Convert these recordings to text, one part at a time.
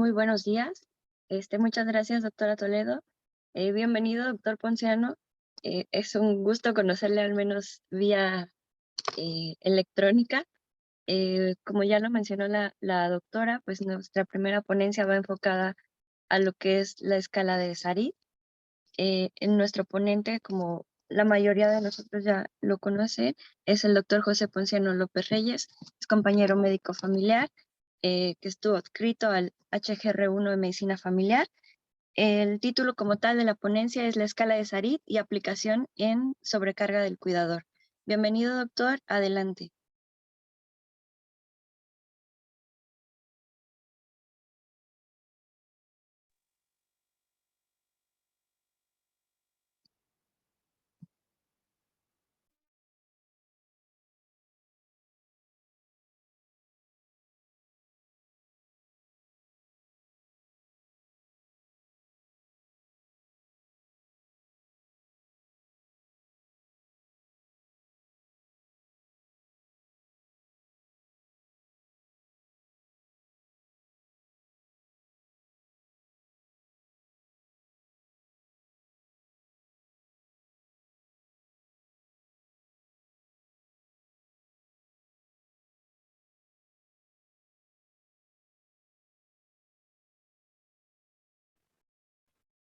Muy buenos días. Muchas gracias, doctora Toledo. Bienvenido, doctor Ponciano. Es un gusto conocerle al menos vía electrónica. Como ya lo mencionó la doctora, pues nuestra primera ponencia va enfocada a lo que es la escala de Sarit. En nuestro ponente, como la mayoría de nosotros ya lo conocen, es el doctor José Ponciano López Reyes, es compañero médico familiar que estuvo adscrito al HGR1 de Medicina Familiar. El título como tal de la ponencia es la escala de Sarit y aplicación en sobrecarga del cuidador. Bienvenido, doctor. Adelante.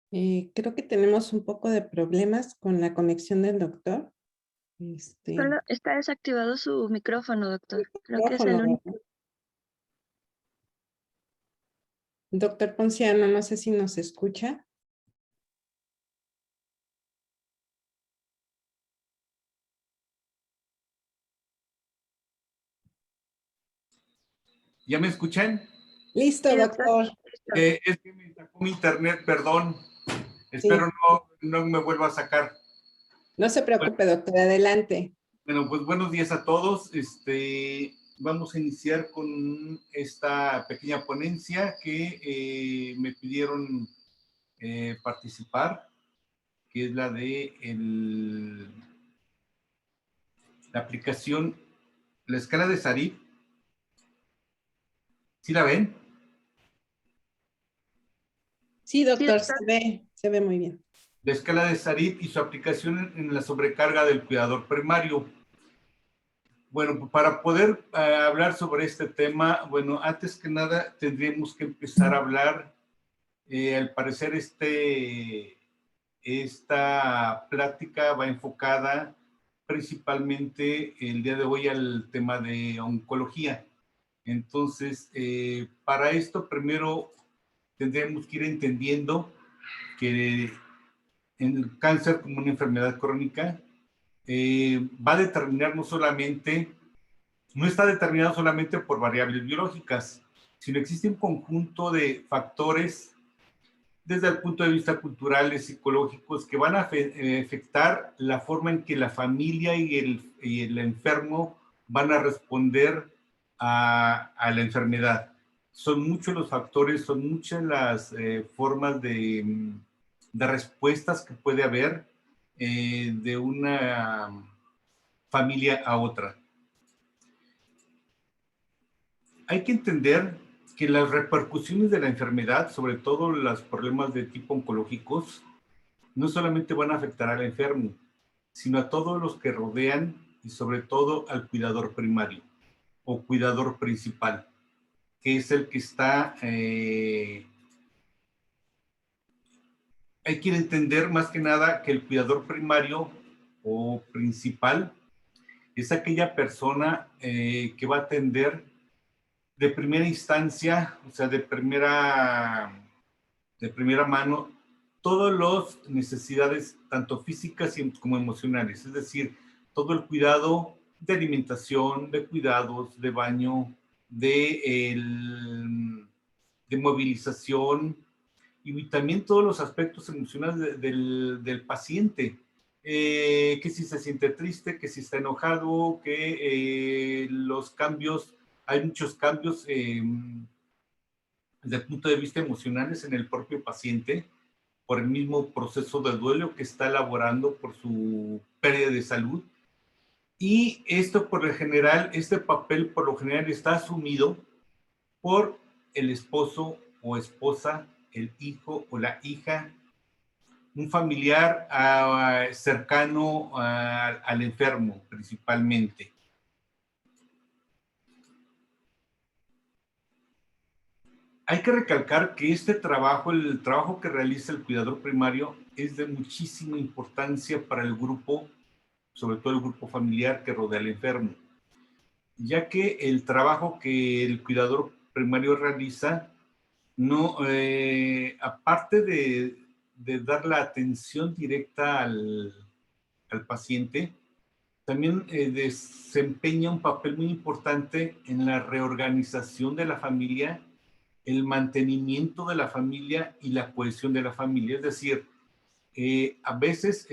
Creo que tenemos un poco de problemas con la conexión del doctor. Solo está desactivado su micrófono, doctor. Creo que es Micrófono, el único. ¿verdad? Doctor Ponciano, no sé si nos escucha. ¿Ya me escuchan? Listo, Sí, doctor. doctor. Es que me sacó mi internet, perdón. Sí, Espero no me vuelva a sacar. no se preocupe, doctor, adelante. Bueno, pues buenos días a todos. Vamos a iniciar con esta pequeña ponencia que me pidieron participar, que es la de la aplicación, la escala de Sarit. ¿Sí la ven? Sí, Sí, doctor, doctor. se ve muy bien. La escala de Sarit y su aplicación en la sobrecarga del cuidador primario. Bueno, para poder hablar sobre este tema, bueno, antes que nada tendríamos que empezar a hablar, al parecer esta plática va enfocada principalmente el día de hoy al tema de oncología. Entonces, para esto primero tendríamos que ir entendiendo que el cáncer como una enfermedad crónica va a determinar no está determinado solamente por variables biológicas, sino existe un conjunto de factores desde el punto de vista culturales, psicológicos, que van a afectar la forma en que la familia y el enfermo van a responder a la enfermedad. Son muchos los factores, son muchas las formas de respuestas que puede haber de una familia a otra. Hay que entender que las repercusiones de la enfermedad, sobre todo los problemas de tipo oncológicos, no solamente van a afectar al enfermo, sino a todos los que rodean y sobre todo al cuidador primario o cuidador principal, que es el que está... hay que entender más que nada que el cuidador primario o principal es aquella persona que va a atender de primera instancia, o sea, de primera mano, todas las necesidades, tanto físicas como emocionales, es decir, todo el cuidado de alimentación, de cuidados, de baño, de movilización y también todos los aspectos emocionales del paciente. Que si se siente triste, que si está enojado, que los cambios, hay muchos cambios desde el punto de vista emocionales en el propio paciente por el mismo proceso de duelo que está elaborando por su pérdida de salud. Y esto por lo general, este papel por lo general está asumido por el esposo o esposa, el hijo o la hija, un familiar cercano al enfermo principalmente. Hay que recalcar que este trabajo, el trabajo que realiza el cuidador primario, es de muchísima importancia para el grupo, sobre todo el grupo familiar que rodea al enfermo, ya que el trabajo que el cuidador primario realiza, no, aparte de dar la atención directa al paciente, también desempeña un papel muy importante en la reorganización de la familia, el mantenimiento de la familia y la cohesión de la familia. Es decir, a veces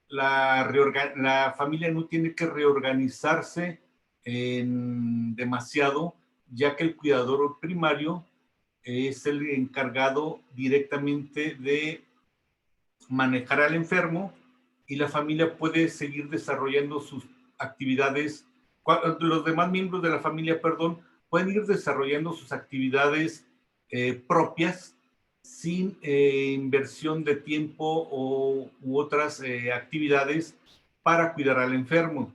la familia no tiene que reorganizarse demasiado, ya que el cuidador primario es el encargado directamente de manejar al enfermo y la familia puede seguir desarrollando sus actividades. Los demás miembros de la familia, perdón, pueden ir desarrollando sus actividades propias sin inversión de tiempo u otras actividades para cuidar al enfermo.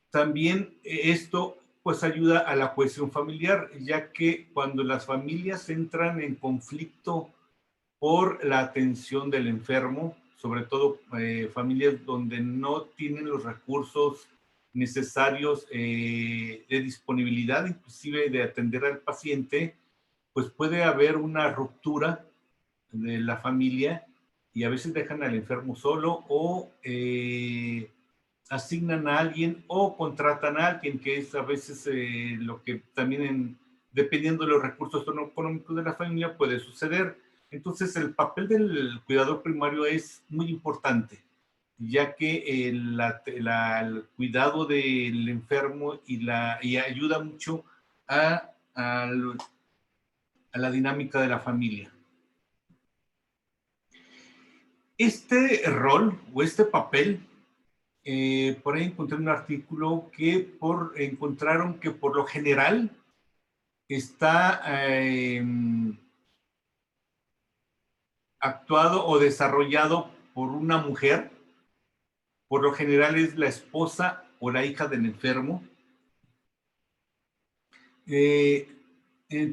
También esto pues ayuda a la cohesión familiar, ya que cuando las familias entran en conflicto por la atención del enfermo, sobre todo familias donde no tienen los recursos necesarios de disponibilidad, inclusive de atender al paciente, pues puede haber una ruptura de la familia y a veces dejan al enfermo solo o asignan a alguien o contratan a alguien, que es a veces lo que también dependiendo de los recursos económicos de la familia puede suceder. Entonces el papel del cuidador primario es muy importante, ya que el cuidado del enfermo y ayuda mucho a la dinámica de la familia. Este rol o este papel, por ahí encontré un artículo que encontraron que por lo general está actuado o desarrollado por una mujer, por lo general es la esposa o la hija del enfermo.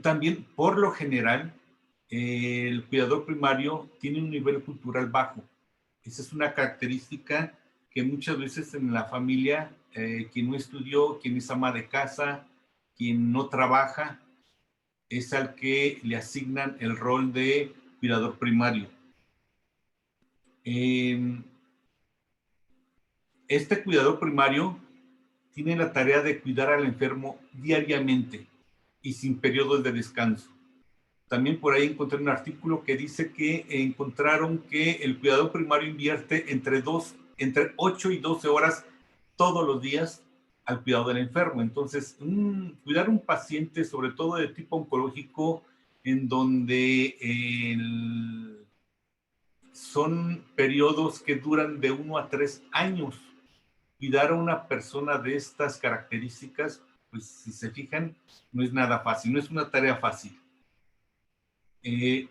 También, por lo general, el cuidador primario tiene un nivel cultural bajo. Esa es una característica que muchas veces en la familia, quien no estudió, quien es ama de casa, quien no trabaja, es al que le asignan el rol de cuidador primario. Este cuidador primario tiene la tarea de cuidar al enfermo diariamente y sin periodos de descanso. También por ahí encontré un artículo que dice que encontraron que el cuidador primario invierte entre 8 y 12 horas todos los días al cuidado del enfermo. Entonces, cuidar un paciente, sobre todo de tipo oncológico, en donde son periodos que duran de 1 a 3 años. Cuidar a una persona de estas características, pues si se fijan, no es nada fácil, no es una tarea fácil.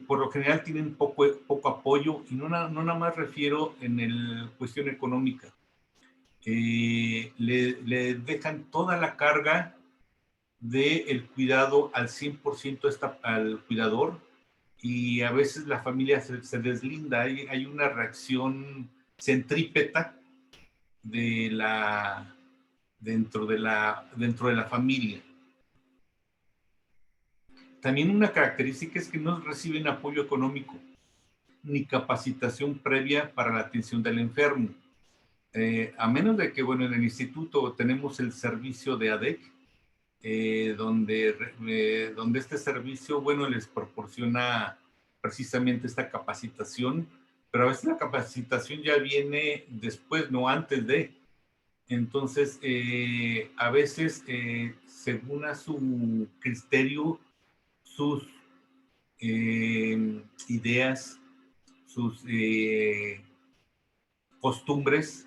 Por lo general tienen poco apoyo y no nada más refiero en la cuestión económica. Le dejan toda la carga del cuidado al 100% al cuidador y a veces la familia se deslinda, hay una reacción centrípeta dentro de la familia. También una característica es que no reciben apoyo económico ni capacitación previa para la atención del enfermo. A menos de que, bueno, en el instituto tenemos el servicio de ADEC, donde este servicio, bueno, les proporciona precisamente esta capacitación, pero a veces la capacitación ya viene después, no antes de. Entonces, a veces, según a su criterio, sus ideas, sus costumbres,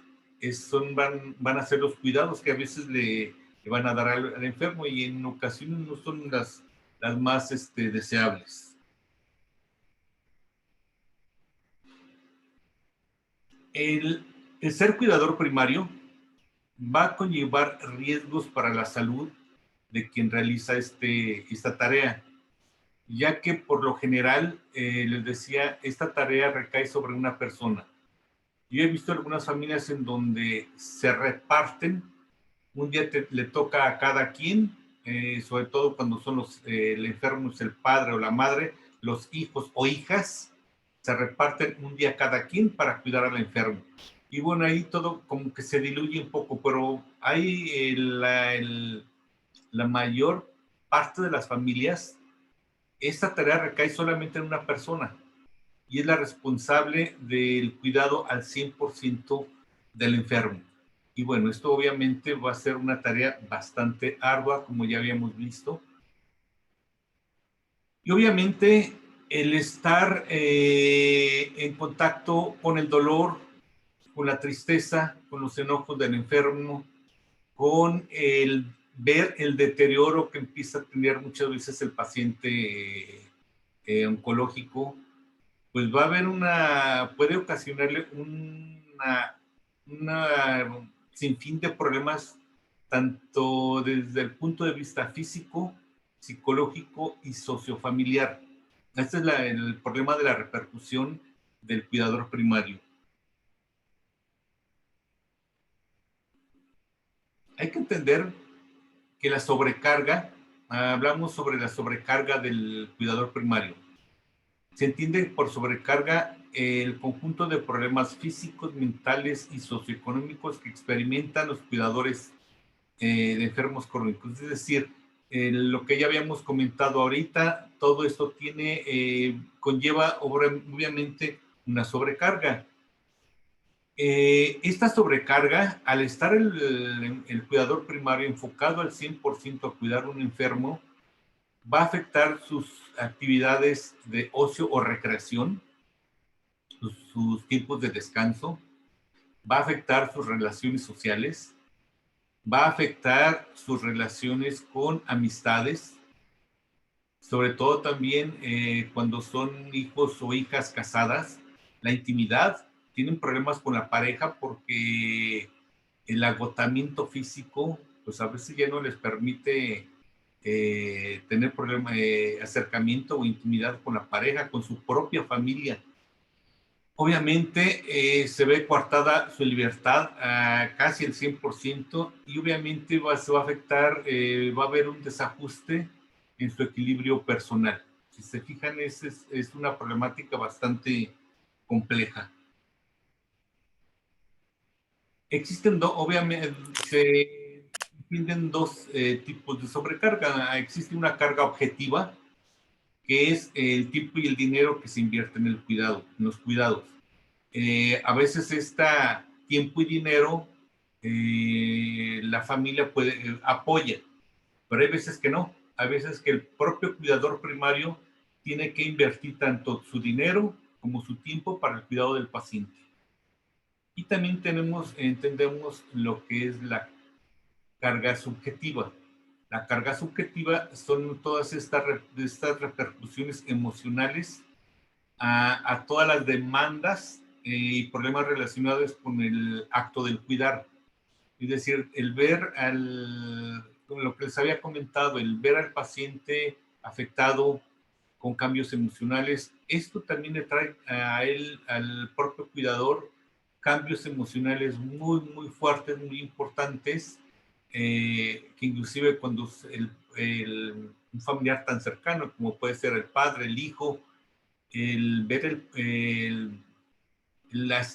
van a ser los cuidados que a veces le van a dar al enfermo y en ocasiones no son las más deseables. El ser cuidador primario va a conllevar riesgos para la salud de quien realiza esta tarea, ya que por lo general, les decía, esta tarea recae sobre una persona. Yo he visto algunas familias en donde se reparten, un día le toca a cada quien, sobre todo cuando son el enfermo es el padre o la madre, los hijos o hijas, se reparten un día cada quien para cuidar al enfermo. Y bueno, ahí todo como que se diluye un poco, pero hay la mayor parte de las familias, esta tarea recae solamente en una persona y es la responsable del cuidado al 100% del enfermo. Y bueno, esto obviamente va a ser una tarea bastante ardua, como ya habíamos visto. Y obviamente el estar en contacto con el dolor, con la tristeza, con los enojos del enfermo, con el ver el deterioro que empieza a tener muchas veces el paciente oncológico, pues va a haber puede ocasionarle una sinfín de problemas, tanto desde el punto de vista físico, psicológico y sociofamiliar. Este es el problema de la repercusión del cuidador primario. Hay que entender que la sobrecarga, hablamos sobre la sobrecarga del cuidador primario. Se entiende por sobrecarga el conjunto de problemas físicos, mentales y socioeconómicos que experimentan los cuidadores de enfermos crónicos. Es decir, lo que ya habíamos comentado ahorita, todo esto conlleva obviamente una sobrecarga. Esta sobrecarga, al estar el cuidador primario enfocado al 100% a cuidar a un enfermo, va a afectar sus actividades de ocio o recreación, sus tiempos de descanso, va a afectar sus relaciones sociales, va a afectar sus relaciones con amistades, sobre todo también cuando son hijos o hijas casadas, la intimidad, tienen problemas con la pareja porque el agotamiento físico, pues a veces ya no les permite tener acercamiento o intimidad con la pareja, con su propia familia. Obviamente se ve coartada su libertad a casi el 100% y obviamente se va a afectar, va a haber un desajuste en su equilibrio personal. Si se fijan, es una problemática bastante compleja. Obviamente, se distinguen dos tipos de sobrecarga. Existe una carga objetiva, que es el tiempo y el dinero que se invierte en los cuidados. A veces tiempo y dinero la familia apoya, pero hay veces que no. Hay veces que el propio cuidador primario tiene que invertir tanto su dinero como su tiempo para el cuidado del paciente. Y también entendemos lo que es la carga subjetiva. La carga subjetiva son todas estas repercusiones emocionales a todas las demandas y problemas relacionados con el acto del cuidar. Es decir, el ver lo que les había comentado, el ver al paciente afectado con cambios emocionales, esto también le trae a él, al propio cuidador, cambios emocionales muy, muy fuertes, muy importantes, que inclusive cuando un familiar tan cercano como puede ser el padre, el hijo, el ver el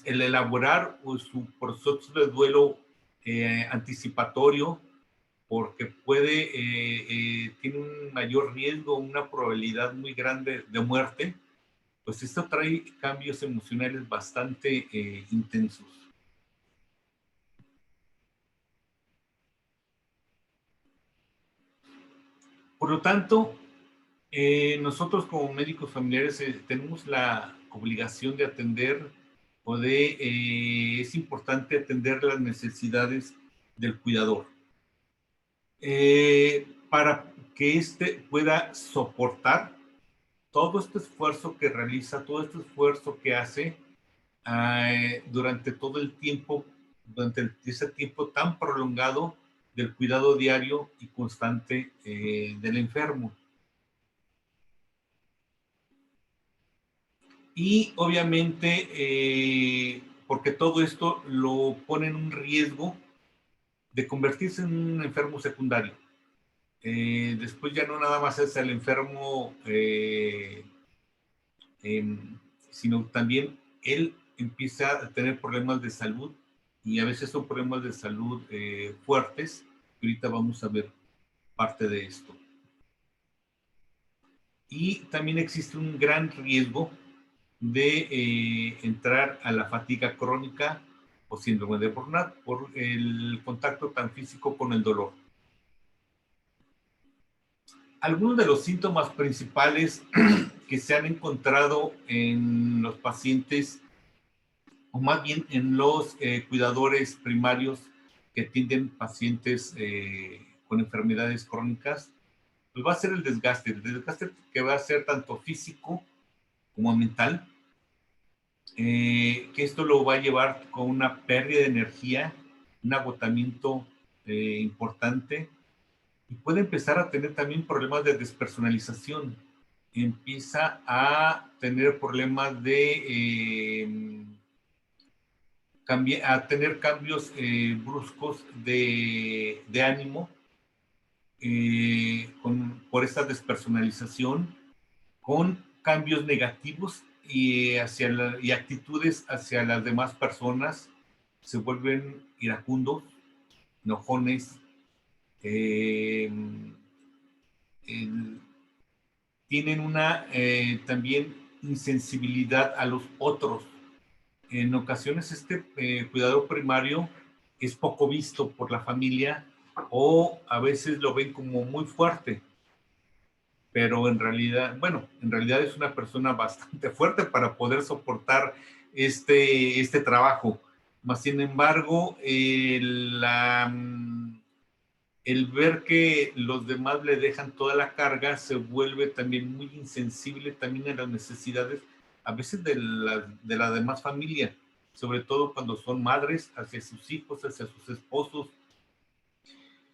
elaborar su proceso de duelo anticipatorio, porque tiene un mayor riesgo, una probabilidad muy grande de muerte, pues esto trae cambios emocionales bastante intensos. Por lo tanto, nosotros como médicos familiares tenemos la obligación de atender es importante atender las necesidades del cuidador. Para que éste pueda soportar todo este esfuerzo que realiza, todo este esfuerzo que hace durante todo el tiempo, durante ese tiempo tan prolongado del cuidado diario y constante del enfermo. Y obviamente, porque todo esto lo pone en un riesgo de convertirse en un enfermo secundario. Después ya no nada más es el enfermo, sino también él empieza a tener problemas de salud, y a veces son problemas de salud fuertes. Ahorita vamos a ver parte de esto. Y también existe un gran riesgo de entrar a la fatiga crónica o síndrome de burnout por el contacto tan físico con el dolor. Algunos de los síntomas principales que se han encontrado en los pacientes, o más bien en los cuidadores primarios que atienden pacientes con enfermedades crónicas, pues va a ser el desgaste que va a ser tanto físico como mental, que esto lo va a llevar con una pérdida de energía, un agotamiento importante, y puede empezar a tener también problemas de despersonalización. Empieza a tener problemas de a tener cambios bruscos de ánimo por esta despersonalización, con cambios negativos y actitudes hacia las demás personas. Se vuelven iracundos, enojones, tienen una también insensibilidad a los otros. En ocasiones este cuidador primario es poco visto por la familia, o a veces lo ven como muy fuerte, pero en realidad es una persona bastante fuerte para poder soportar este trabajo. Más sin embargo, el ver que los demás le dejan toda la carga, se vuelve también muy insensible también a las necesidades, a veces de la demás familia, sobre todo cuando son madres, hacia sus hijos, hacia sus esposos.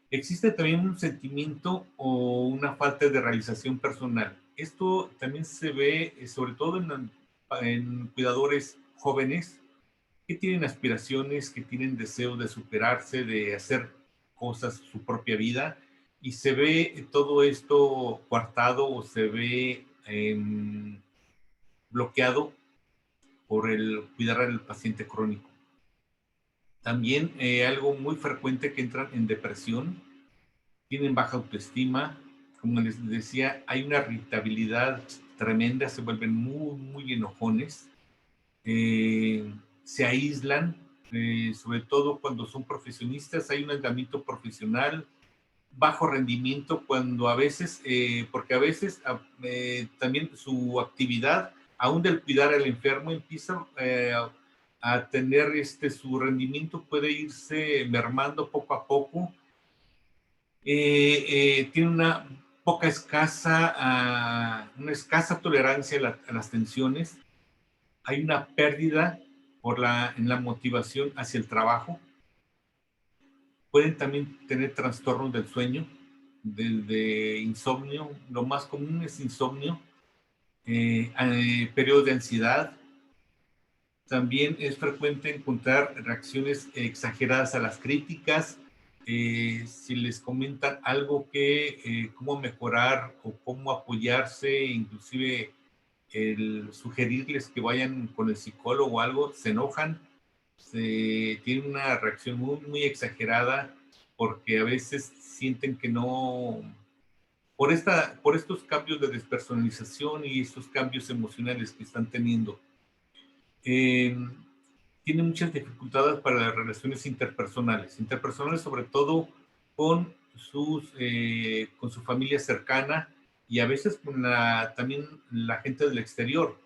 Existe también un sentimiento o una falta de realización personal. Esto también se ve sobre todo en cuidadores jóvenes que tienen aspiraciones, que tienen deseo de superarse, de hacer cosas, su propia vida, y se ve todo esto coartado o se ve bloqueado por el cuidar al paciente crónico. También algo muy frecuente, que entran en depresión, tienen baja autoestima, como les decía, hay una irritabilidad tremenda, se vuelven muy, muy enojones, se aíslan, sobre todo cuando son profesionistas, hay un aislamiento profesional, bajo rendimiento, cuando a veces, porque a veces también su actividad, aún del cuidar al enfermo, empieza a tener su rendimiento, puede irse mermando poco a poco. Tiene una escasa tolerancia a las tensiones. Hay una pérdida en la motivación hacia el trabajo. Pueden también tener trastornos del sueño, desde insomnio, lo más común es insomnio, periodos de ansiedad. También es frecuente encontrar reacciones exageradas a las críticas. Si les comentan algo cómo mejorar o cómo apoyarse, inclusive el sugerirles que vayan con el psicólogo o algo, se enojan, tienen una reacción muy, muy exagerada, porque a veces sienten que no, por estos cambios de despersonalización y estos cambios emocionales que están teniendo. Tienen muchas dificultades para las relaciones interpersonales sobre todo con con su familia cercana, y a veces con también la gente del exterior.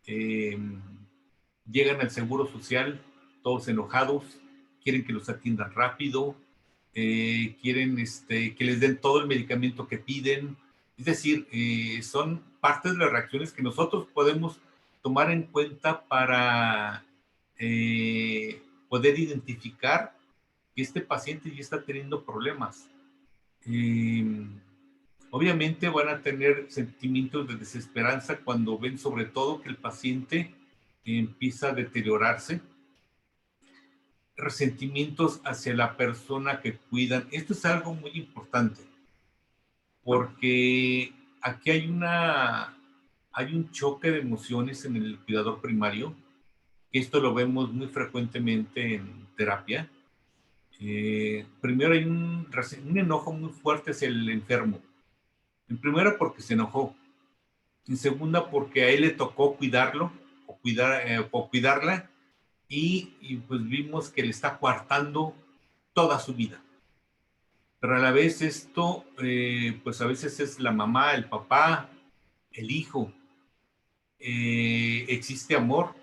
Llegan al seguro social todos enojados, quieren que los atiendan rápido, quieren que les den todo el medicamento que piden. Es decir, son parte de las reacciones que nosotros podemos tomar en cuenta para poder identificar que este paciente ya está teniendo problemas. Obviamente van a tener sentimientos de desesperanza cuando ven sobre todo que el paciente empieza a deteriorarse, resentimientos hacia la persona que cuidan. Esto es algo muy importante porque aquí hay un choque de emociones en el cuidador primario. Esto lo vemos muy frecuentemente en terapia. Primero hay un enojo muy fuerte hacia el enfermo. En primera porque se enojó. En segunda porque a él le tocó cuidarlo o cuidarla y pues vimos que le está coartando toda su vida. Pero a la vez esto, pues a veces es la mamá, el papá, el hijo. Existe amor.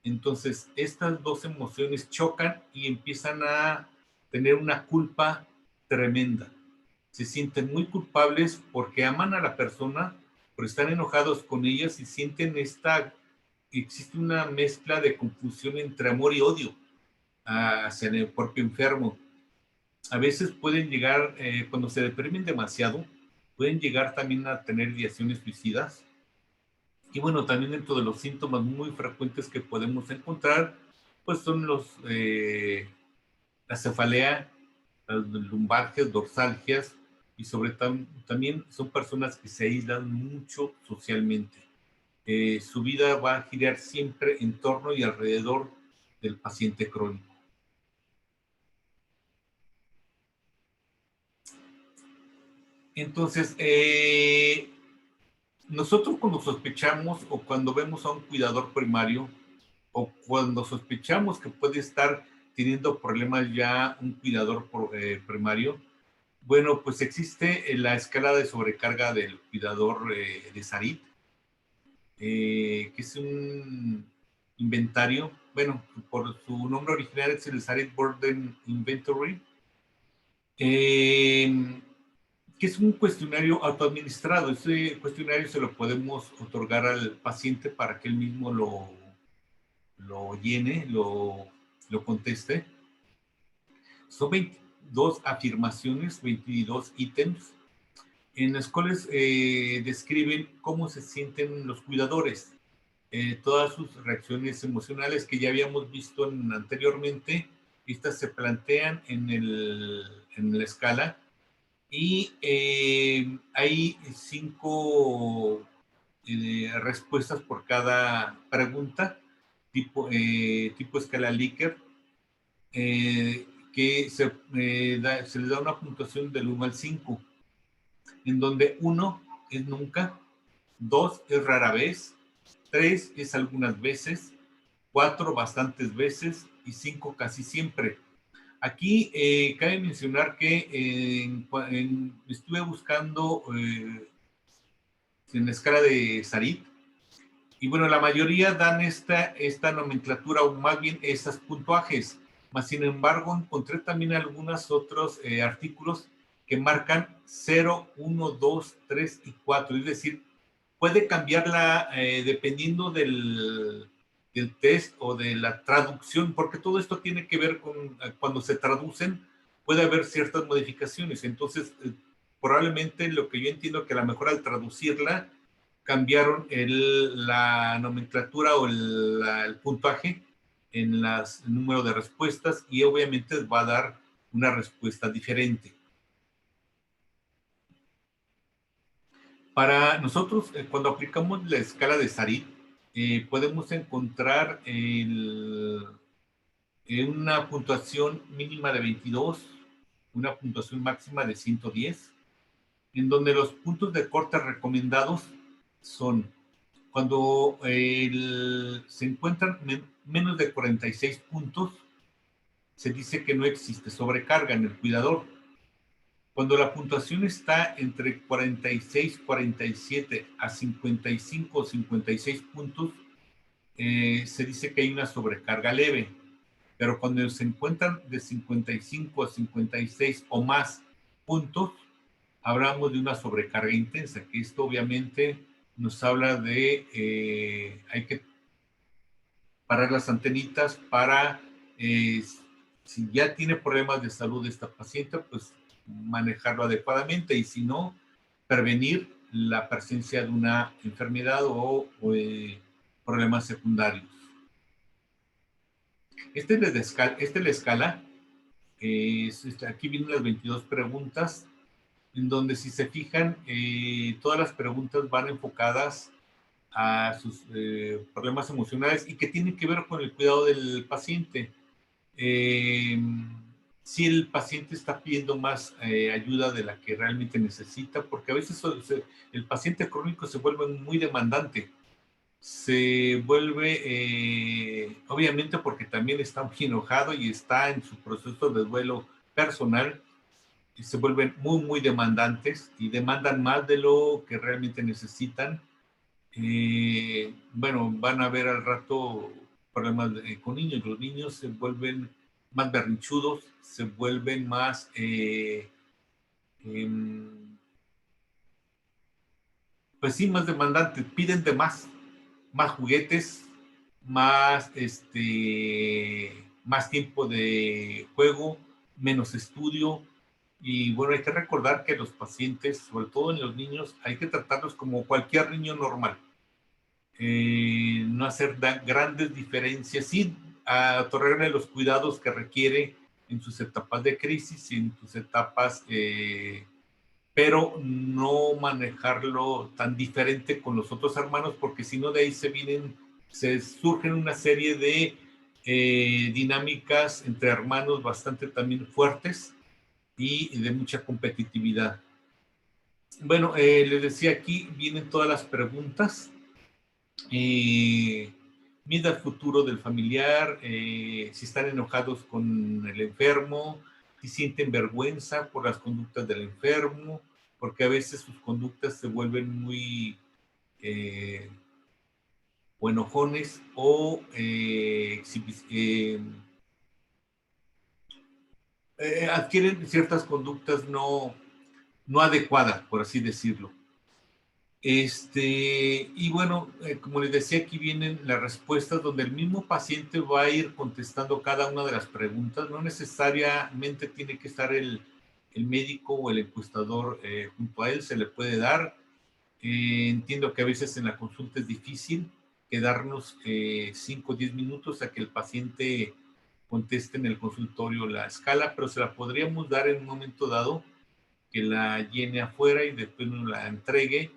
Entonces estas dos emociones chocan y empiezan a tener una culpa tremenda. Se sienten muy culpables porque aman a la persona, pero están enojados con ellas y sienten existe una mezcla de confusión entre amor y odio hacia el propio enfermo. A veces pueden llegar, cuando se deprimen demasiado, pueden llegar también a tener ideaciones suicidas. Y bueno, también dentro de los síntomas muy frecuentes que podemos encontrar, pues son la cefalea, las lumbalgias, dorsalgias, y también son personas que se aíslan mucho socialmente. Su vida va a girar siempre en torno y alrededor del paciente crónico. Entonces, nosotros cuando sospechamos o cuando vemos a un cuidador primario o cuando sospechamos que puede estar teniendo problemas ya un cuidador primario, bueno, pues existe la escala de sobrecarga del cuidador de SARIT, que es un inventario, bueno, por su nombre original es el SARIT Burden Inventory, que es un cuestionario autoadministrado. Ese cuestionario se lo podemos otorgar al paciente para que él mismo lo llene, lo conteste. Son 22 afirmaciones, 22 ítems, en las cuales describen cómo se sienten los cuidadores, todas sus reacciones emocionales que ya habíamos visto anteriormente. Estas se plantean en la escala y hay 5 respuestas por cada pregunta, tipo escala Likert, que se les da una puntuación del 1 al 5, en donde 1 es nunca, 2 es rara vez, 3 es algunas veces, 4 bastantes veces y 5 casi siempre. Aquí cabe mencionar que estuve buscando en la escala de SARIT y bueno, la mayoría dan esta nomenclatura o más bien estos puntuajes. Mas, sin embargo, encontré también algunos otros artículos que marcan 0, 1, 2, 3 y 4. Es decir, puede cambiarla dependiendo del test o de la traducción, porque todo esto tiene que ver con cuando se traducen, puede haber ciertas modificaciones. Entonces, probablemente lo que yo entiendo que a lo mejor al traducirla, cambiaron la nomenclatura o el puntaje en el número de respuestas y obviamente va a dar una respuesta diferente. Para nosotros, cuando aplicamos la escala de SARIT, podemos encontrar una puntuación mínima de 22, una puntuación máxima de 110, en donde los puntos de corte recomendados son cuando se encuentran menos de 46 puntos, se dice que no existe sobrecarga en el cuidador. Cuando la puntuación está entre 46, 47 a 55 o 56 puntos, se dice que hay una sobrecarga leve. pero cuando se encuentran de 55 a 56 o más puntos, hablamos de una sobrecarga intensa, que esto obviamente nos habla de hay que parar las antenitas para, si ya tiene problemas de salud esta paciente, pues manejarlo adecuadamente, y si no, prevenir la presencia de una enfermedad o problemas secundarios. Esta es la escala. Aquí vienen las 22 preguntas, en donde, si se fijan, todas las preguntas van enfocadas a sus problemas emocionales y que tienen que ver con el cuidado del paciente. Si el paciente está pidiendo más ayuda de la que realmente necesita, porque a veces el paciente crónico se vuelve muy demandante, se vuelve, obviamente porque también está muy enojado y está en su proceso de duelo personal, y se vuelven muy demandantes y demandan más de lo que realmente necesitan. Bueno, van a ver al rato problemas con niños. Los niños se vuelven más berrinchudos, se vuelven más pues sí, más demandantes, piden de más juguetes, más más tiempo de juego, menos estudio. Y bueno, hay que recordar que los pacientes, sobre todo en los niños, hay que tratarlos como cualquier niño normal. No hacer grandes diferencias, sí, otorgarle los cuidados que requiere en sus etapas de crisis y en sus etapas, pero no manejarlo tan diferente con los otros hermanos, porque si no, de ahí se surgen una serie de dinámicas entre hermanos bastante también fuertes y de mucha competitividad. Bueno, les decía, aquí vienen todas las preguntas. Mide el futuro del familiar, si están enojados con el enfermo, si sienten vergüenza por las conductas del enfermo, porque a veces sus conductas se vuelven muy o enojones o adquieren ciertas conductas no adecuadas, por así decirlo. Y bueno, como les decía, aquí vienen las respuestas donde el mismo paciente va a ir contestando cada una de las preguntas. No necesariamente tiene que estar el médico o el encuestador junto a él, se le puede dar. Entiendo que a veces en la consulta es difícil quedarnos 5 o 10 minutos a que el paciente conteste en el consultorio la escala, pero se la podríamos dar en un momento dado, que la llene afuera y después nos la entregue,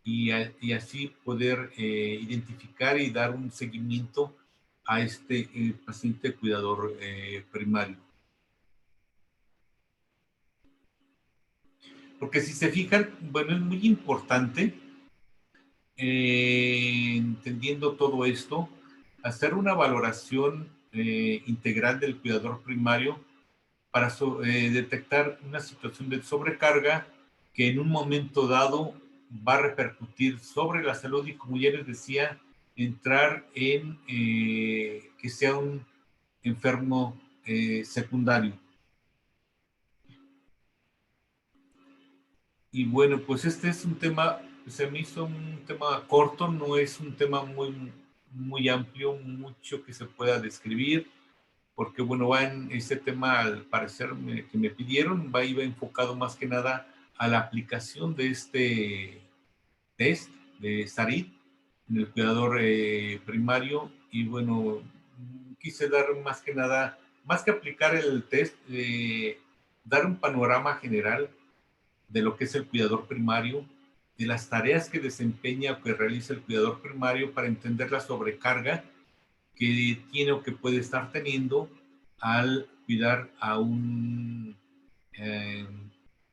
y así poder identificar y dar un seguimiento a este paciente cuidador primario. Porque si se fijan, bueno, es muy importante, entendiendo todo esto, hacer una valoración integral del cuidador primario para detectar una situación de sobrecarga que en un momento dado va a repercutir sobre la salud y, como ya les decía, entrar en que sea un enfermo secundario. Y bueno, pues este es un tema, se me hizo un tema corto, no es un tema muy amplio, mucho que se pueda describir, porque bueno, va en ese tema, al parecer, que me pidieron, iba enfocado más que nada a la aplicación de este test de SARIT en el cuidador primario. Y bueno, quise dar más que nada, más que aplicar el test, dar un panorama general de lo que es el cuidador primario, de las tareas que desempeña o que realiza el cuidador primario, para entender la sobrecarga que tiene o que puede estar teniendo al cuidar a un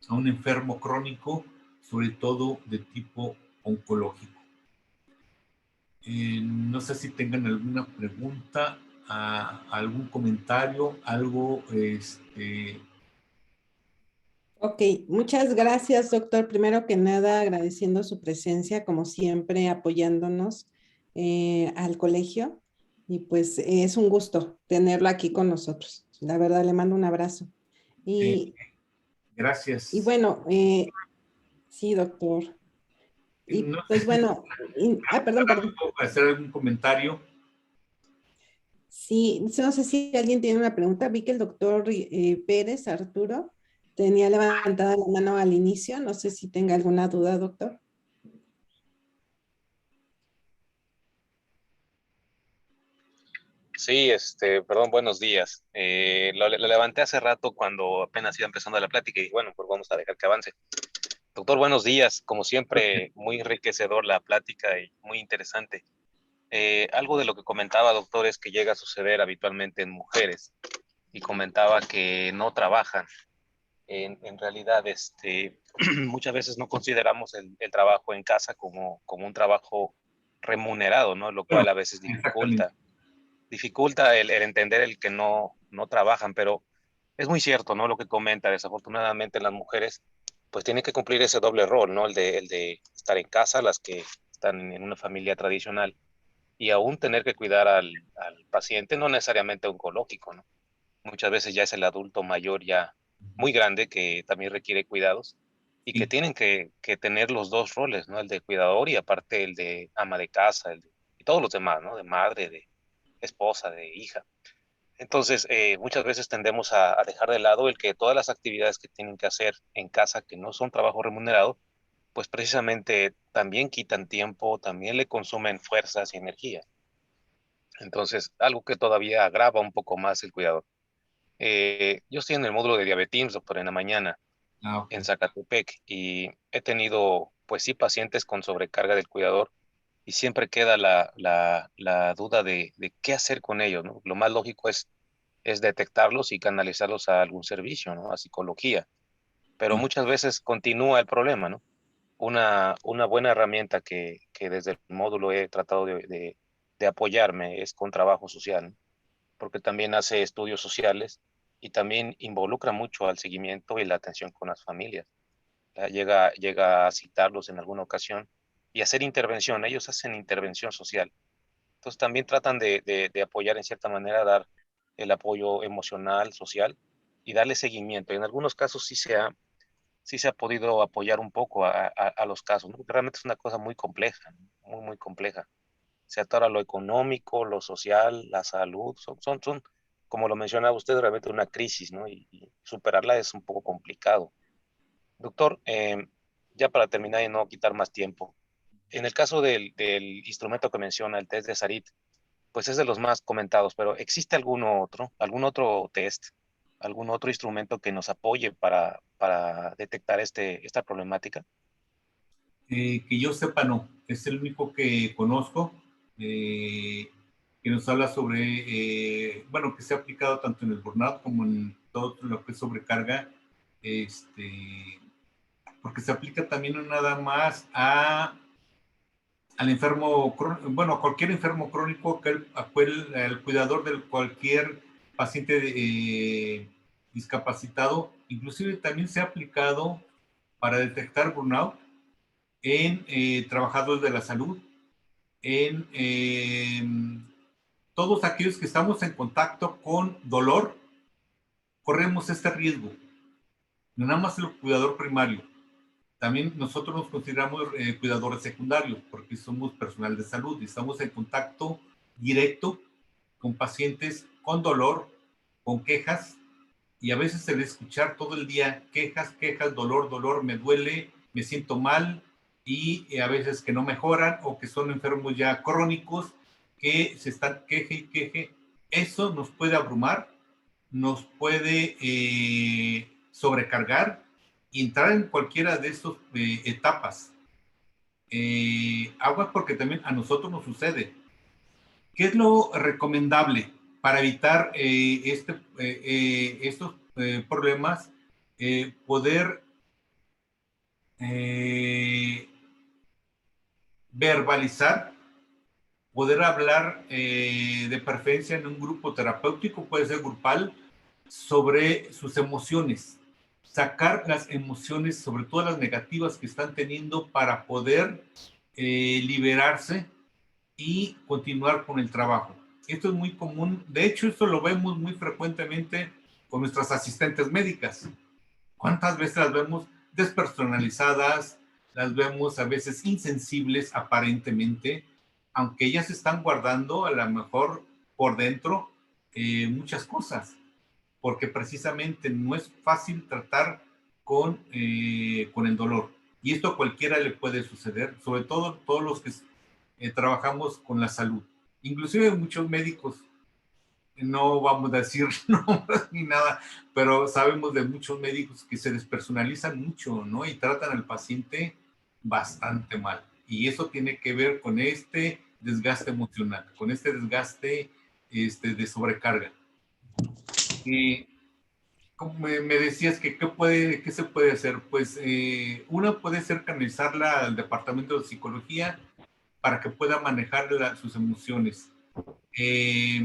enfermo crónico, sobre todo de tipo oncológico. No sé si tengan alguna pregunta, algún comentario, algo. Ok, muchas gracias, doctor. Primero que nada, agradeciendo su presencia, como siempre, apoyándonos al colegio. Y pues es un gusto tenerlo aquí con nosotros. La verdad, le mando un abrazo. Eh, Y, y gracias. bueno, sí, doctor. Y No sé pues si bueno, perdón, perdón. puedo hacer algún comentario. Sí, no sé si alguien tiene una pregunta. Vi que el doctor Pérez, Arturo, tenía levantada la mano al inicio. No sé si tenga alguna duda, doctor. Sí, perdón, buenos días. Lo levanté hace rato cuando apenas iba empezando la plática y dije, bueno, pues vamos a dejar que avance. Doctor, buenos días. Como siempre, muy enriquecedor la plática y muy interesante. Algo de lo que comentaba, doctor, es que llega a suceder habitualmente en mujeres y comentaba que no trabajan. En realidad, muchas veces no consideramos el trabajo en casa como un trabajo remunerado, ¿no? Lo Bueno, cual a veces exactamente. dificulta el entender el que no trabajan, pero es muy cierto, ¿no? Lo que comenta, desafortunadamente las mujeres pues tienen que cumplir ese doble rol, ¿no? El de estar en casa, las que están en una familia tradicional, y aún tener que cuidar al paciente, no necesariamente oncológico, ¿no? Muchas veces ya es el adulto mayor ya muy grande que también requiere cuidados y que Sí, tienen que tener los dos roles, ¿no? El de cuidador y aparte el de ama de casa, y todos los demás, ¿no? De madre, de esposa, de hija. Entonces, muchas veces tendemos a dejar de lado el que todas las actividades que tienen que hacer en casa, que no son trabajo remunerado, pues precisamente también quitan tiempo, también le consumen fuerzas y energía. Entonces, algo que todavía agrava un poco más el cuidador. Yo estoy en el módulo de diabetes, doctor, en la mañana, ok. en Zacatepec, y he tenido, pues sí, pacientes con sobrecarga del cuidador, y siempre queda la duda de qué hacer con ellos, ¿no? Lo más lógico es detectarlos y canalizarlos a algún servicio, ¿no? A psicología. Pero Sí, muchas veces continúa el problema, ¿no? Una buena herramienta que desde el módulo he tratado de apoyarme es con trabajo social, ¿no? Porque también hace estudios sociales y también involucra mucho al seguimiento y la atención con las familias. Llega a citarlos en alguna ocasión y hacer intervención. Ellos hacen intervención social. Entonces también tratan de apoyar en cierta manera, dar el apoyo emocional, social y darle seguimiento. En algunos casos sí se ha podido apoyar un poco a los casos, ¿no? Porque realmente es una cosa muy compleja, ¿no? Muy, muy compleja. Se atora lo económico, lo social, la salud, son, como lo mencionaba usted, realmente una crisis, ¿no? Y superarla es un poco complicado. Doctor, ya para terminar y no quitar más tiempo, en el caso del instrumento que menciona, el test de Sarit, pues es de los más comentados, pero ¿existe algún otro test, algún otro instrumento que nos apoye para detectar esta problemática? que yo sepa, no. Es el único que conozco eh, que nos habla sobre, bueno, que se ha aplicado tanto en el burnout como en todo lo que es sobrecarga, porque se aplica también no nada más al enfermo, bueno, a cualquier enfermo crónico, al cuidador de cualquier paciente discapacitado. Inclusive también se ha aplicado para detectar burnout en trabajadores de la salud, en todos aquellos que estamos en contacto con dolor, corremos este riesgo. No nada más el cuidador primario. También nosotros nos consideramos cuidadores secundarios porque somos personal de salud y estamos en contacto directo con pacientes con dolor, con quejas, y a veces el escuchar todo el día quejas, quejas, dolor, dolor, me duele, me siento mal, y a veces que no mejoran o que son enfermos ya crónicos que se están queje y queje, eso nos puede abrumar, nos puede sobrecargar y entrar en cualquiera de estas etapas. Aguas porque también a nosotros nos sucede. ¿Qué es lo recomendable para evitar estos problemas? Poder eh, verbalizar, poder hablar de preferencia en un grupo terapéutico, puede ser grupal, sobre sus emociones, sacar las emociones, sobre todo las negativas que están teniendo para poder liberarse y continuar con el trabajo. Esto es muy común. De hecho, esto lo vemos muy frecuentemente con nuestras asistentes médicas. ¿Cuántas veces las vemos despersonalizadas? Las vemos a veces insensibles aparentemente, aunque ellas están guardando a lo mejor por dentro muchas cosas, porque precisamente no es fácil tratar con el dolor. Y esto a cualquiera le puede suceder, sobre todo todos los que trabajamos con la salud. Inclusive muchos médicos, no vamos a decir nombres ni nada, pero sabemos de muchos médicos que se despersonalizan mucho, ¿no? Y tratan al paciente bastante mal. Y eso tiene que ver con este desgaste emocional, con este desgaste de sobrecarga. Y como me decías que qué se puede hacer, pues una puede ser canalizarla al departamento de psicología para que pueda manejar sus emociones. Eh,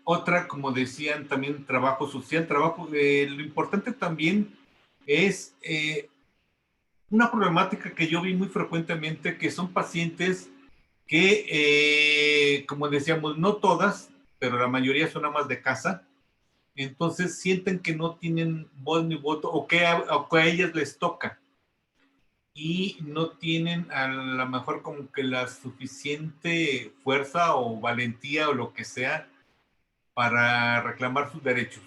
Otra, como decían, también trabajo social, lo importante también es una problemática que yo vi muy frecuentemente, que son pacientes que, como decíamos, no todas, pero la mayoría son amas de casa, entonces sienten que no tienen voz ni voto, o que a ellas les toca, y no tienen a lo mejor como que la suficiente fuerza o valentía o lo que sea para reclamar sus derechos.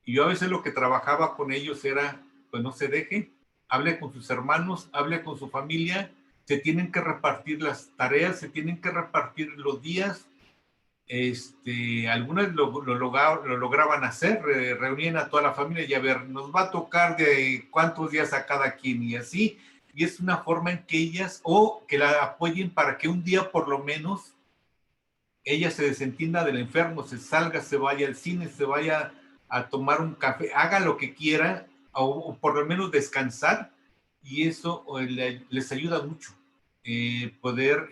Y yo a veces lo que trabajaba con ellos era, pues no se deje, hable con sus hermanos, hable con su familia, se tienen que repartir las tareas, se tienen que repartir los días. Algunas lo lograban hacer, reunían a toda la familia y a ver, nos va a tocar de cuántos días a cada quien y así. Y es una forma en que ellas, o que la apoyen para que un día por lo menos ella se desentienda del enfermo, se salga, se vaya al cine, se vaya a tomar un café, haga lo que quiera, o por lo menos descansar, y eso les ayuda mucho. Poder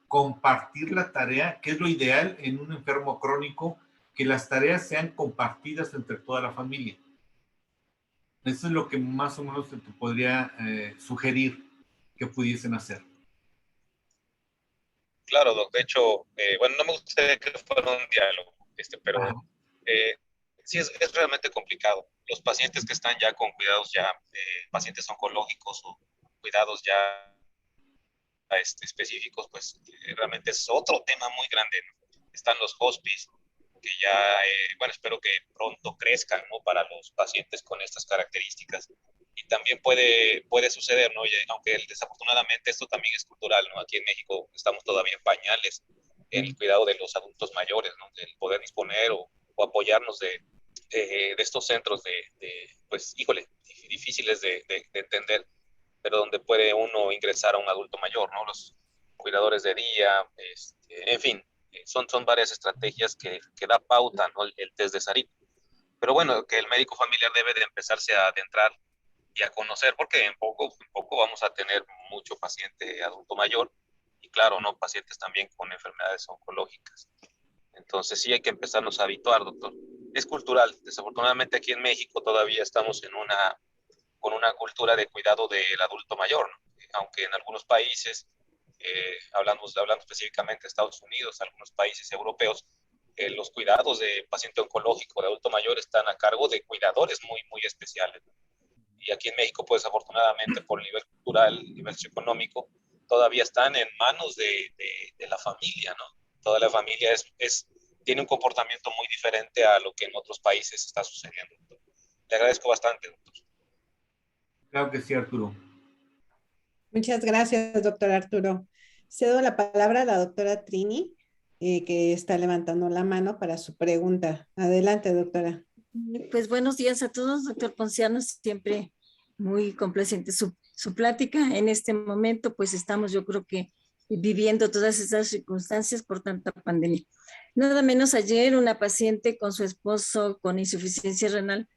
compartir la tarea, que es lo ideal en un enfermo crónico, que las tareas sean compartidas entre toda la familia. Eso es lo que más o menos te podría sugerir que pudiesen hacer. Claro, Doc. De hecho, bueno, no me gustaría que fuera un diálogo, pero sí es realmente complicado. Los pacientes que están ya con cuidados ya, pacientes oncológicos o cuidados ya específicos, pues realmente es otro tema muy grande, ¿no? Están los hospice, que ya, bueno, espero que pronto crezcan, ¿no? Para los pacientes con estas características. Y también puede suceder, ¿no? Aunque desafortunadamente esto también es cultural, ¿no? Aquí en México estamos todavía en pañales en el cuidado de los adultos mayores, ¿no? El poder disponer o apoyarnos de estos centros pues, híjole, difíciles de entender, pero donde puede uno ingresar a un adulto mayor, ¿no? Los cuidadores de día, en fin, son varias estrategias que da pauta, ¿no? El test de Sarip. Pero bueno, que el médico familiar debe de empezarse a adentrar y a conocer, porque en poco vamos a tener mucho paciente adulto mayor y claro, ¿no? Pacientes también con enfermedades oncológicas. Entonces sí hay que empezarnos a habituar, doctor. Es cultural. Desafortunadamente aquí en México todavía estamos con una cultura de cuidado del adulto mayor, ¿no? Aunque en algunos países, hablando específicamente de Estados Unidos, algunos países europeos, los cuidados de paciente oncológico, de adulto mayor, están a cargo de cuidadores muy especiales. Y aquí en México, pues afortunadamente por el nivel cultural, el nivel socioeconómico, todavía están en manos de la familia, ¿no? Toda la familia tiene un comportamiento muy diferente a lo que en otros países está sucediendo. Le agradezco bastante, doctor. Claro que sí, Arturo. Muchas gracias, doctor Arturo. Cedo la palabra a la doctora Trini, que está levantando la mano para su pregunta. Adelante, doctora. Pues buenos días a todos, doctor Ponciano, siempre muy complaciente su plática. En este momento, pues estamos, yo creo que viviendo todas estas circunstancias por tanta pandemia. Nada menos ayer una paciente con su esposo con insuficiencia renal,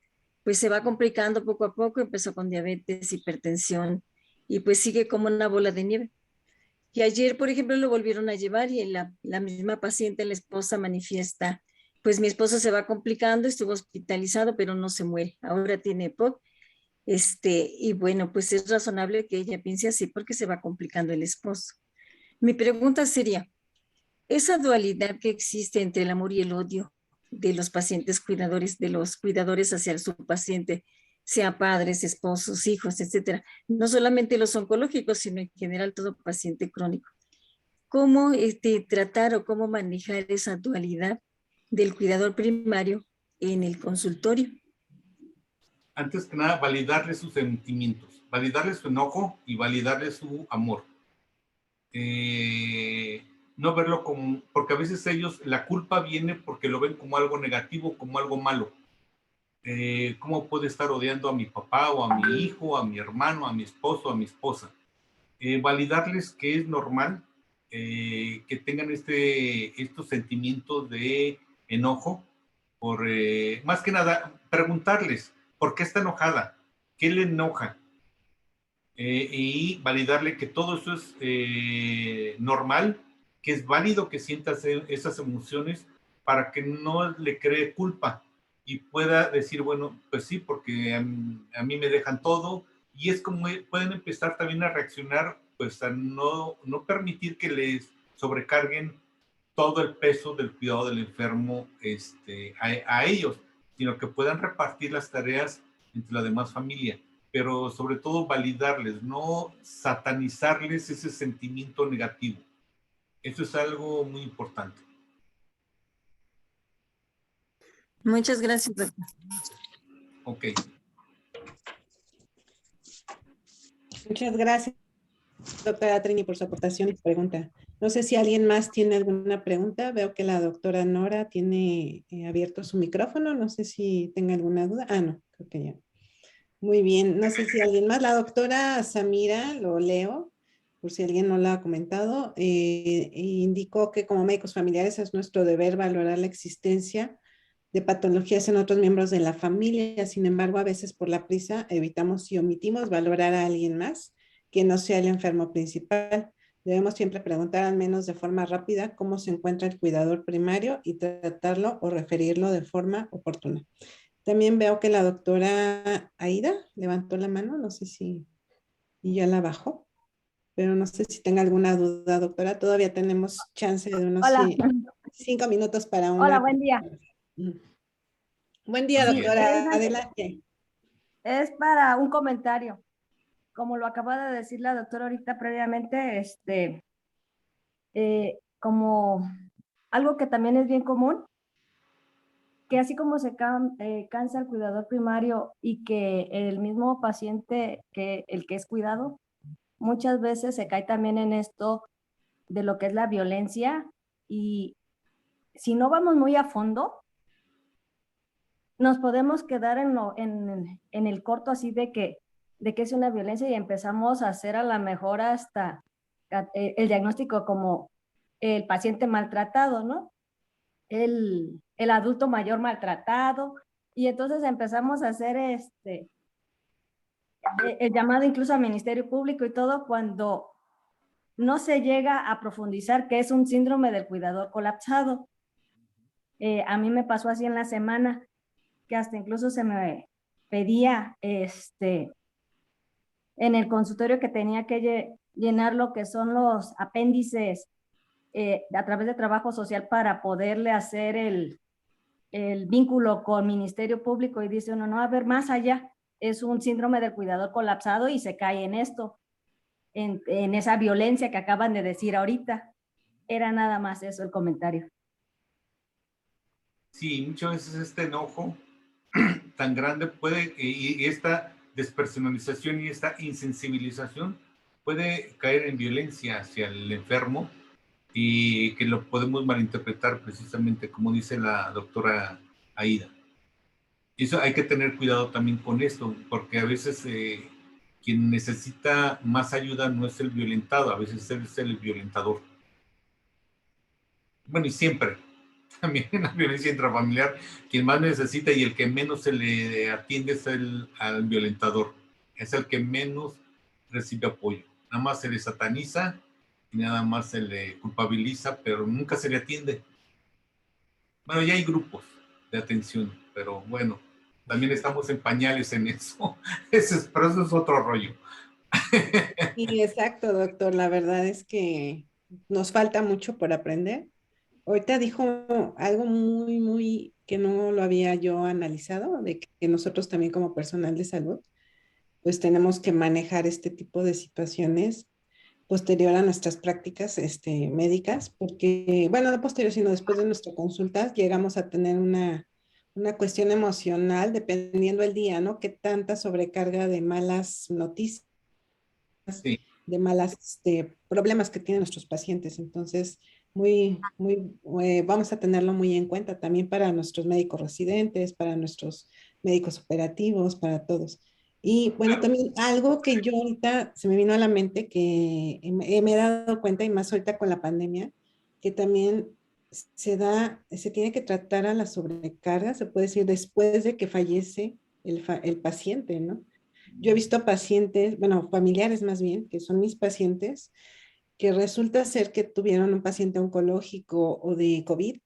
pues se va complicando poco a poco, empezó con diabetes, hipertensión y pues sigue como una bola de nieve. Y ayer, por ejemplo, lo volvieron a llevar y la misma paciente, la esposa, manifiesta, pues mi esposo se va complicando, estuvo hospitalizado, pero no se muere. Ahora tiene EPOC. Y bueno, pues es razonable que ella piense así porque se va complicando el esposo. Mi pregunta sería, esa dualidad que existe entre el amor y el odio de los pacientes cuidadores, de los cuidadores hacia su paciente, sea padres, esposos, hijos, etcétera, no solamente los oncológicos, sino en general todo paciente crónico. ¿Cómo tratar o cómo manejar esa dualidad del cuidador primario en el consultorio? Antes que nada, validarle sus sentimientos, validarle su enojo y validarle su amor. No verlo como, porque a veces ellos, la culpa viene porque lo ven como algo negativo, como algo malo. ¿Cómo puede estar odiando a mi papá o a mi hijo, a mi hermano, a mi esposo, a mi esposa? Validarles que es normal que tengan estos sentimientos de enojo, más que nada preguntarles por qué está enojada, qué le enoja, y validarle que todo eso es normal, que es válido que sientas esas emociones para que no le cree culpa y pueda decir, bueno, pues sí, porque a mí me dejan todo, y es como pueden empezar también a reaccionar, pues a no permitir que les sobrecarguen todo el peso del cuidado del enfermo a ellos, sino que puedan repartir las tareas entre la demás familia, pero sobre todo validarles, no satanizarles ese sentimiento negativo. Eso es algo muy importante. Muchas gracias, doctor. Ok. Muchas gracias, doctora Trini, por su aportación y pregunta. No sé si alguien más tiene alguna pregunta. Veo que la doctora Nora tiene abierto su micrófono. No sé si tenga alguna duda. Ah, no, creo que ya. Muy bien. No sé si alguien más. La doctora Samira, lo leo, por si alguien no lo ha comentado, indicó que como médicos familiares es nuestro deber valorar la existencia de patologías en otros miembros de la familia. Sin embargo, a veces por la prisa evitamos y omitimos valorar a alguien más que no sea el enfermo principal. Debemos siempre preguntar al menos de forma rápida cómo se encuentra el cuidador primario y tratarlo o referirlo de forma oportuna. También veo que la doctora Aida levantó la mano, no sé si y ya la bajó, pero no sé si tenga alguna duda, doctora. Todavía tenemos chance de unos Hola. 5 minutos para una. Hola, buen día. Buen día, Buen día. doctora. Adelante. Es para un comentario. Como lo acaba de decir la doctora ahorita previamente, como algo que también es bien común, que así como se cansa el cuidador primario y que el mismo paciente, que el que es cuidado, muchas veces se cae también en esto de lo que es la violencia, y si no vamos muy a fondo, nos podemos quedar en el corto así de que es una violencia, y empezamos a hacer a lo mejor hasta el diagnóstico como el paciente maltratado, ¿no? El adulto mayor maltratado, y entonces empezamos a hacer el llamado incluso al Ministerio Público y todo, cuando no se llega a profundizar que es un síndrome del cuidador colapsado. A mí me pasó así en la semana, que hasta incluso se me pedía en el consultorio que tenía que llenar lo que son los apéndices a través de trabajo social para poderle hacer el vínculo con Ministerio Público, y dice uno, no, a ver, más allá, es un síndrome del cuidador colapsado, y se cae en esto, en esa violencia que acaban de decir ahorita. Era nada más eso el comentario. Sí, muchas veces este enojo tan grande puede, y esta despersonalización y esta insensibilización puede caer en violencia hacia el enfermo, y que lo podemos malinterpretar precisamente como dice la doctora Aida. Y eso hay que tener cuidado también con esto, porque a veces quien necesita más ayuda no es el violentado, a veces es el violentador. Bueno, y siempre, también en la violencia intrafamiliar, quien más necesita y el que menos se le atiende es al violentador, es el que menos recibe apoyo. Nada más se le sataniza y nada más se le culpabiliza, pero nunca se le atiende. Bueno, ya hay grupos de atención, pero bueno, también estamos en pañales en eso. Pero eso es otro rollo. Sí, exacto, doctor. La verdad es que nos falta mucho por aprender. Ahorita dijo algo muy que no lo había yo analizado, de que nosotros también como personal de salud, pues tenemos que manejar este tipo de situaciones posterior a nuestras prácticas médicas, porque, bueno, no posterior, sino después de nuestra consulta, llegamos a tener una cuestión emocional, dependiendo del día, ¿no? Qué tanta sobrecarga de malas noticias, Sí. de malas problemas que tienen nuestros pacientes. Entonces, vamos a tenerlo muy en cuenta también para nuestros médicos residentes, para nuestros médicos operativos, para todos. Y bueno, también algo que yo ahorita se me vino a la mente que me he dado cuenta, y más ahorita con la pandemia, que también se tiene que tratar a la sobrecarga, se puede decir, después de que fallece el paciente, ¿no? Yo he visto pacientes, bueno, familiares más bien, que son mis pacientes, que resulta ser que tuvieron un paciente oncológico o de COVID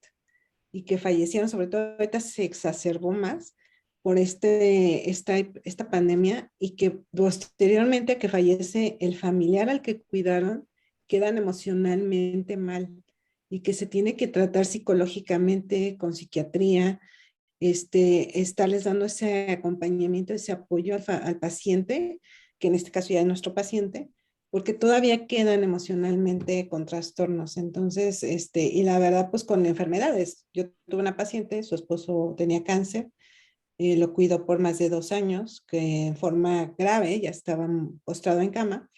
y que fallecieron, sobre todo ahorita se exacerbó más por esta pandemia, y que posteriormente a que fallece el familiar al que cuidaron, quedan emocionalmente mal y que se tiene que tratar psicológicamente con psiquiatría, estarles dando ese acompañamiento, ese apoyo al paciente, que en este caso ya es nuestro paciente, porque todavía quedan emocionalmente con trastornos. Entonces, y la verdad, pues con enfermedades. Yo tuve una paciente, su esposo tenía cáncer, lo cuidó por más de 2 años, que en forma grave, ya estaba postrado en cama,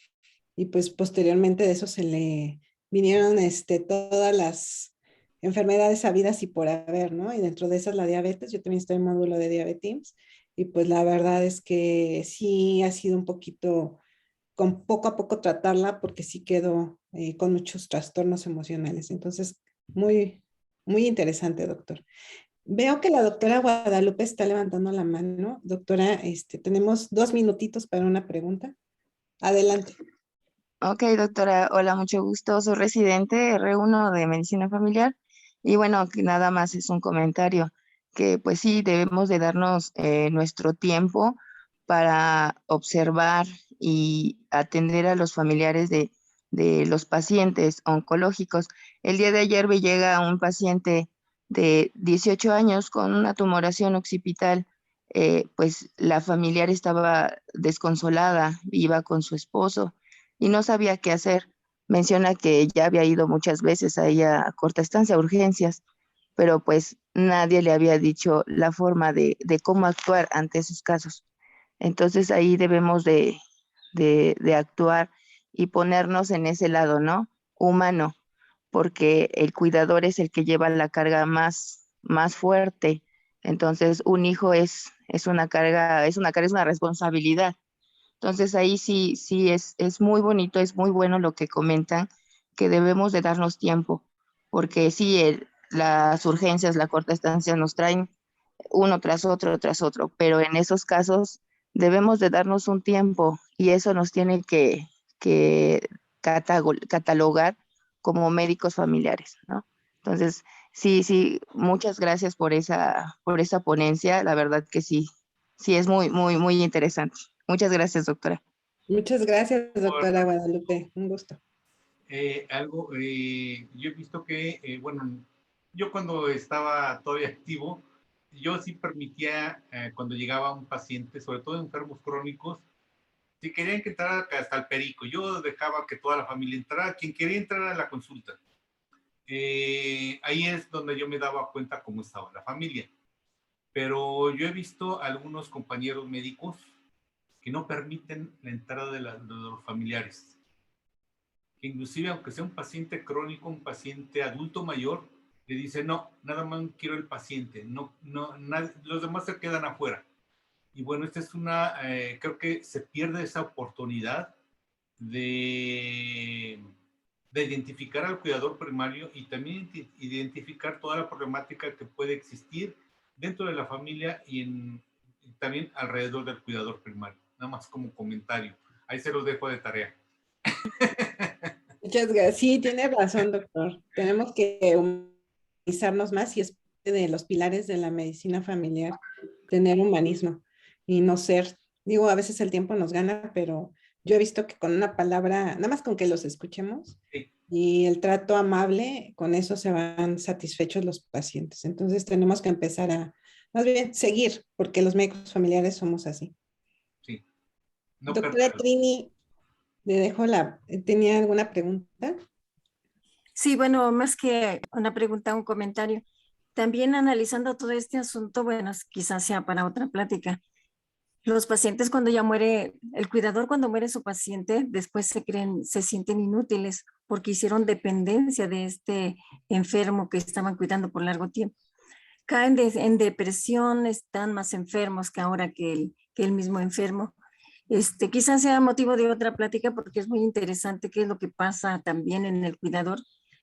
y pues posteriormente de eso se le vinieron todas las enfermedades habidas y por haber, ¿no? Y dentro de esas la diabetes, yo también estoy en módulo de diabetes, y pues la verdad es que sí ha sido un poquito con poco a poco tratarla, porque sí quedó con muchos trastornos emocionales. Entonces, muy interesante, doctor. Veo que la doctora Guadalupe está levantando la mano. Doctora, tenemos 2 minutitos para una pregunta. Adelante. Ok, doctora, hola, mucho gusto. Soy residente R1 de Medicina Familiar y bueno, que nada más es un comentario que pues sí, debemos de darnos nuestro tiempo para observar y atender a los familiares de los pacientes oncológicos. El día de ayer me llega un paciente de 18 años con una tumoración occipital. Pues la familiar estaba desconsolada, iba con su esposo y no sabía qué hacer. Menciona que ya había ido muchas veces a ella a corta estancia, a urgencias, pero pues nadie le había dicho la forma de cómo actuar ante esos casos. Entonces ahí debemos de actuar y ponernos en ese lado, ¿no? Humano, porque el cuidador es el que lleva la carga más fuerte. Entonces un hijo es una carga, es una responsabilidad. Entonces ahí sí es muy bonito, es muy bueno lo que comentan, que debemos de darnos tiempo, porque sí, las urgencias, la corta estancia nos traen uno tras otro, pero en esos casos debemos de darnos un tiempo y eso nos tiene que catalogar como médicos familiares, ¿no? Entonces, sí, muchas gracias por esa ponencia, la verdad que sí es muy interesante. Muchas gracias, doctora. Muchas gracias, doctora Guadalupe. Un gusto. Yo he visto que, bueno, yo cuando estaba todavía activo, yo sí permitía, cuando llegaba un paciente, sobre todo enfermos crónicos, si querían que entrara hasta el perico, yo dejaba que toda la familia entrara, quien quería entrar a la consulta. Ahí es donde yo me daba cuenta cómo estaba la familia. Pero yo he visto algunos compañeros médicos que no permiten la entrada de los familiares. Que inclusive, aunque sea un paciente crónico, un paciente adulto mayor, le dice, no, nada más quiero el paciente, los demás se quedan afuera. Y bueno, esta es creo que se pierde esa oportunidad de identificar al cuidador primario y también identificar toda la problemática que puede existir dentro de la familia y también alrededor del cuidador primario. Nada más como comentario. Ahí se los dejo de tarea. Muchas gracias. Sí, tiene razón, doctor. Tenemos que humanizarnos más, y es parte de los pilares de la medicina familiar, tener humanismo y no ser, digo, a veces el tiempo nos gana, pero yo he visto que con una palabra, nada más con que los escuchemos Sí. y el trato amable, con eso se van satisfechos los pacientes. Entonces tenemos que empezar a, más bien, seguir, porque los médicos familiares somos así. Sí. No Doctora perderlo. Trini, le dejo ¿tenía alguna pregunta? Sí, bueno, más que una pregunta, un comentario. También analizando todo este asunto, bueno, quizás sea para otra plática. Los pacientes cuando ya muere, el cuidador cuando muere su paciente, después se sienten inútiles porque hicieron dependencia de este enfermo que estaban cuidando por largo tiempo. Caen en depresión, están más enfermos que ahora que el mismo enfermo. Quizás sea motivo de otra plática porque es muy interesante qué es lo que pasa también en el cuidador,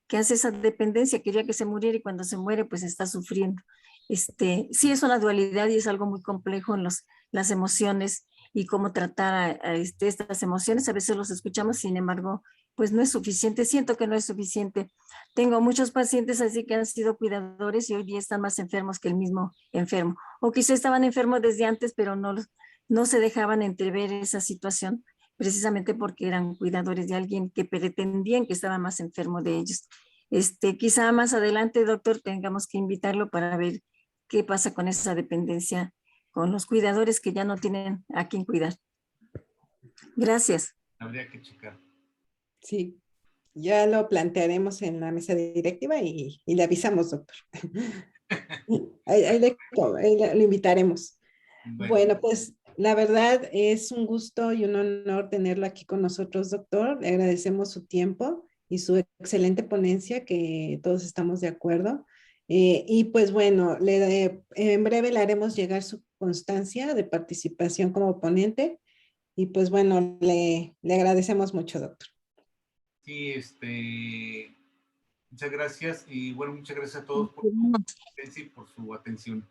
que hace esa dependencia, quería que se muriera y cuando se muere pues está sufriendo. Sí es una dualidad y es algo muy complejo en las emociones y cómo tratar estas emociones. A veces los escuchamos, sin embargo, pues no es suficiente. Siento que no es suficiente. Tengo muchos pacientes así que han sido cuidadores y hoy día están más enfermos que el mismo enfermo. O quizá estaban enfermos desde antes, pero no se dejaban entrever esa situación precisamente porque eran cuidadores de alguien que pretendían que estaba más enfermo de ellos. Quizá más adelante, doctor, tengamos que invitarlo para ver qué pasa con esa dependencia, con los cuidadores que ya no tienen a quién cuidar. Gracias. Habría que checar. Sí, ya lo plantearemos en la mesa directiva y le avisamos, doctor. Ahí lo invitaremos. Bueno, pues la verdad es un gusto y un honor tenerlo aquí con nosotros, doctor. Le agradecemos su tiempo y su excelente ponencia, que todos estamos de acuerdo. Y pues bueno, en breve le haremos llegar su constancia de participación como ponente. Y pues bueno, le agradecemos mucho, doctor. Sí, muchas gracias y bueno, muchas gracias a todos por su presencia y por su atención.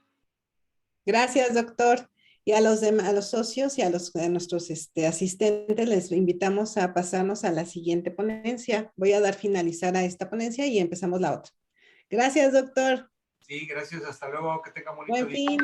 Gracias, doctor. Y a los socios y a nuestros asistentes les invitamos a pasarnos a la siguiente ponencia. Voy a dar finalizar a esta ponencia y empezamos la otra. Gracias, doctor. Sí, gracias. Hasta luego. Que tenga bonito Buen día. fin.